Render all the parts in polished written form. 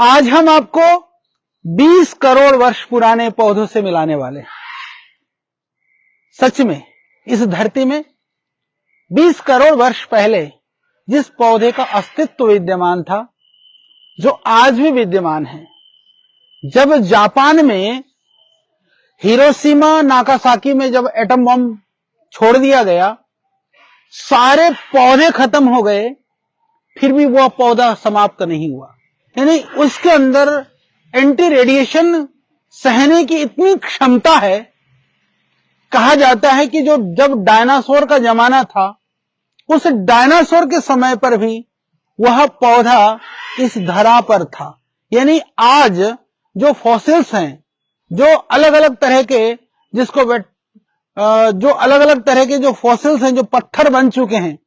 आज हम आपको 20 करोड़ वर्ष पुराने पौधों से मिलाने वाले हैं। सच में इस धरती में 20 करोड़ वर्ष पहले जिस पौधे का अस्तित्व विद्यमान था, जो आज भी विद्यमान है, जब जापान में हिरोशिमा नागासाकी में जब एटम बम छोड़ दिया गया, सारे पौधे खत्म हो गए, फिर भी वह पौधा समाप्त नहीं हुआ। यानी उसके अंदर एंटी रेडिएशन सहने की इतनी क्षमता है। कहा जाता है कि जब डायनासोर का जमाना था, उस डायनासोर के समय पर भी वह पौधा इस धरा पर था। यानी आज जो फॉसिल्स हैं, जो अलग अलग तरह के जो फॉसिल्स हैं, जो पत्थर बन चुके हैं,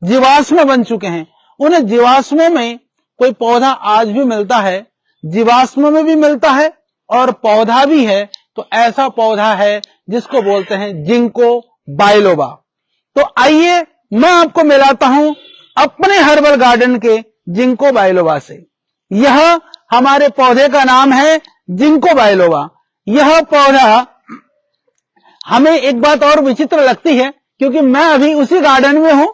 जीवाश्म बन चुके हैं, उन जीवाश्मों में कोई पौधा आज भी मिलता है, जीवाश्म में भी मिलता है और पौधा भी है। तो ऐसा पौधा है जिसको बोलते हैं जिंको बाइलोबा। तो आइए मैं आपको मिलाता हूं अपने हर्बल गार्डन के जिंको बाइलोबा से। यह हमारे पौधे का नाम है जिंको बाइलोबा। यह पौधा हमें एक बात और विचित्र लगती है, क्योंकि मैं अभी उसी गार्डन में हूं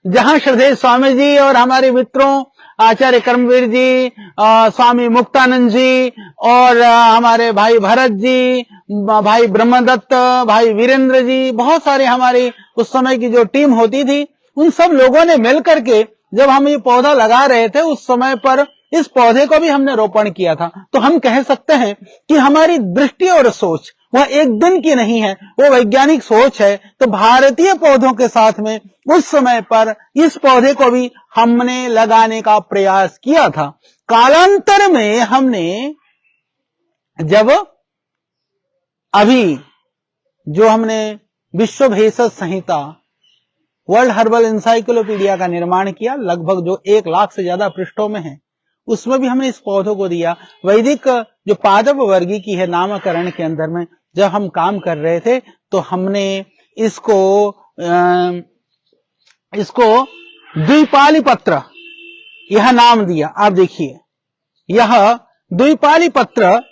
जहां श्रद्धेय स्वामी जी और हमारे मित्रों आचार्य कर्मवीर जी, स्वामी मुक्तानंद जी और हमारे भाई भरत जी, भाई ब्रह्मदत्त, भाई वीरेंद्र जी, बहुत सारे हमारी उस समय की जो टीम होती थी, उन सब लोगों ने मिलकर के जब हम ये पौधा लगा रहे थे, उस समय पर इस पौधे को भी हमने रोपण किया था। तो हम कह सकते हैं कि हमारी दृष्टि और सोच वह एक दिन की नहीं है, वो वैज्ञानिक सोच है। तो भारतीय पौधों के साथ में उस समय पर इस पौधे को भी हमने लगाने का प्रयास किया था। कालांतर में हमने जब अभी जो हमने विश्व भेषज संहिता, वर्ल्ड हर्बल इंसाइक्लोपीडिया का निर्माण किया, लगभग जो 1 लाख से ज्यादा पृष्ठों में है, उसमें भी हमने इस पौधों को दिया। वैदिक जो पादप वर्गी की है नामकरण के अंदर में जब हम काम कर रहे थे, तो हमने इसको द्विपाली पत्र यह नाम दिया। आप देखिए, यह द्विपाली पत्र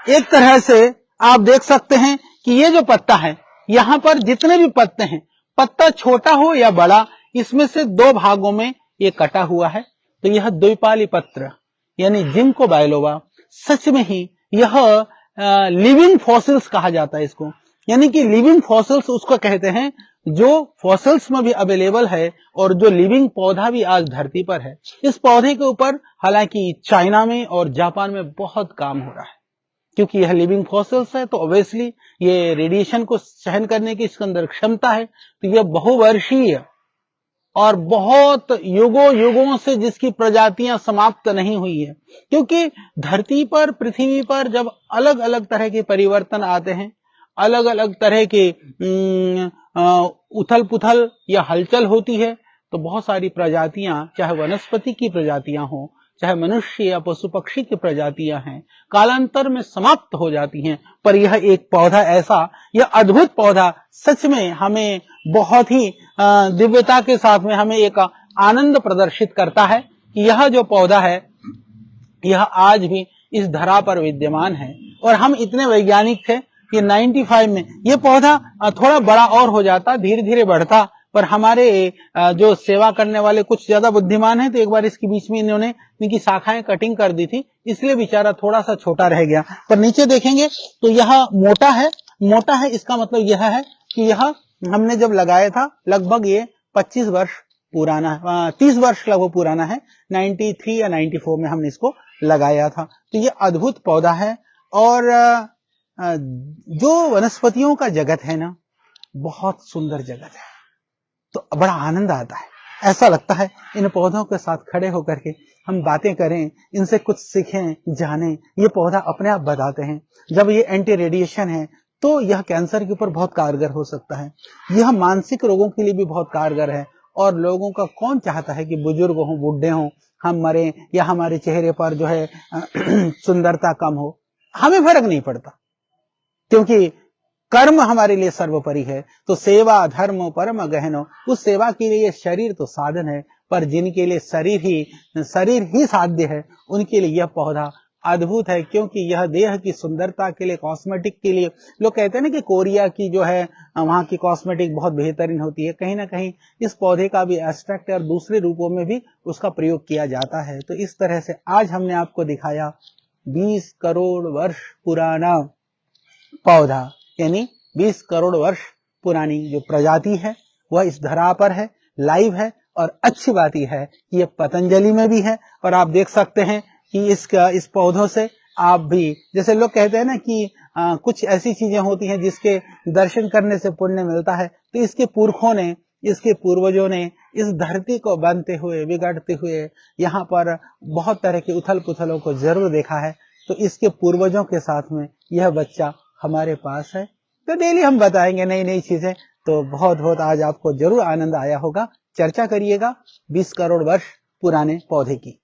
एक तरह से आप देख सकते हैं कि ये जो पत्ता है, यहां पर जितने भी पत्ते हैं, पत्ता छोटा हो या बड़ा, इसमें से 2 भागों में ये कटा हुआ है। तो यह द्विपाली पत्र यानी जिंको बाइलोबा, सच में ही यह लिविंग फॉसिल्स कहा जाता है इसको। यानी कि लिविंग फॉसिल्स उसको कहते हैं जो फॉसिल्स में भी अवेलेबल है और जो लिविंग पौधा भी आज धरती पर है। इस पौधे के ऊपर हालांकि चाइना में और जापान में बहुत काम हो रहा है, क्योंकि यह लिविंग फॉसिल्स है, तो ऑब्वियसली ये रेडिएशन को सहन करने की इसके अंदर क्षमता है। तो यह बहुवर्षीय और बहुत युगों से जिसकी प्रजातियां समाप्त नहीं हुई है, क्योंकि धरती पर, पृथ्वी पर जब अलग अलग तरह के परिवर्तन आते हैं, अलग अलग तरह के उथल पुथल या हलचल होती है, तो बहुत सारी प्रजातियां, चाहे वनस्पति की प्रजातियां हो, चाहे मनुष्य या पशु पक्षी की प्रजातियां हैं, कालांतर में समाप्त हो जाती हैं। पर यह एक पौधा ऐसा, यह अद्भुत पौधा सच में हमें बहुत ही दिव्यता के साथ में हमें एक आनंद प्रदर्शित करता है कि यह जो पौधा है, यह आज भी इस धरा पर विद्यमान है। और हम इतने वैज्ञानिक थे कि 95 में यह पौधा थोड़ा बड़ा और हो जाता, धीरे धीरे बढ़ता, पर हमारे जो सेवा करने वाले कुछ ज्यादा बुद्धिमान हैं, तो एक बार इसके बीच में इनकी शाखाएं कटिंग कर दी थी, इसलिए बेचारा थोड़ा सा छोटा रह गया। पर नीचे देखेंगे तो यह मोटा है। मोटा है इसका मतलब यह है कि यह हमने जब लगाया था, लगभग ये 25 वर्ष पुराना है, 30 वर्ष लगभग पुराना है। 93 या 94 में हमने इसको लगाया था। तो ये अद्भुत पौधा है। और जो वनस्पतियों का जगत है ना, बहुत सुंदर जगत है। तो बड़ा आनंद आता है, ऐसा लगता है इन पौधों के साथ खड़े होकर के हम बातें करें, इनसे कुछ सीखें, जानें। ये पौधा अपने आप बताते हैं जब ये एंटी रेडिएशन है, तो यह कैंसर के ऊपर बहुत कारगर हो सकता है। यह मानसिक रोगों के लिए भी बहुत कारगर है। और लोगों का कौन चाहता है कि बुजुर्ग हो, बुढ़े हो, हम मरे या हमारे चेहरे पर जो है सुंदरता कम हो। हमें फर्क नहीं पड़ता, क्योंकि कर्म हमारे लिए सर्वोपरि है। तो सेवा धर्म परम गहनो, उस सेवा के लिए शरीर तो साधन है, पर जिनके लिए शरीर ही साध्य है, उनके लिए यह पौधा अद्भुत है, क्योंकि यह देह की सुंदरता के लिए, कॉस्मेटिक के लिए, लोग कहते हैं ना कि कोरिया की जो है वहां की कॉस्मेटिक बहुत बेहतरीन होती है, कहीं ना कहीं इस पौधे का भी एक्सट्रैक्ट और दूसरे रूपों में भी उसका प्रयोग किया जाता है। तो इस तरह से आज हमने आपको दिखाया 20 करोड़ वर्ष पुराना पौधा, यानी 20 करोड़ वर्ष पुरानी जो प्रजाति है वह इस धरा पर है, लाइव है। और अच्छी बात यह है कि यह पतंजलि में भी है, और आप देख सकते हैं कि इस पौधों से आप भी, जैसे लोग कहते हैं ना कि कुछ ऐसी चीजें होती हैं जिसके दर्शन करने से पुण्य मिलता है, तो इसके पुरखों ने, इसके पूर्वजों ने इस धरती को बनते हुए, बिगड़ते हुए, यहाँ पर बहुत तरह की उथल पुथलों को जरूर देखा है। तो इसके पूर्वजों के साथ में यह बच्चा हमारे पास है। तो डेली हम बताएंगे नई नई चीजें। तो बहुत बहुत आज आपको जरूर आनंद आया होगा। चर्चा करिएगा 20 करोड़ वर्ष पुराने पौधे की।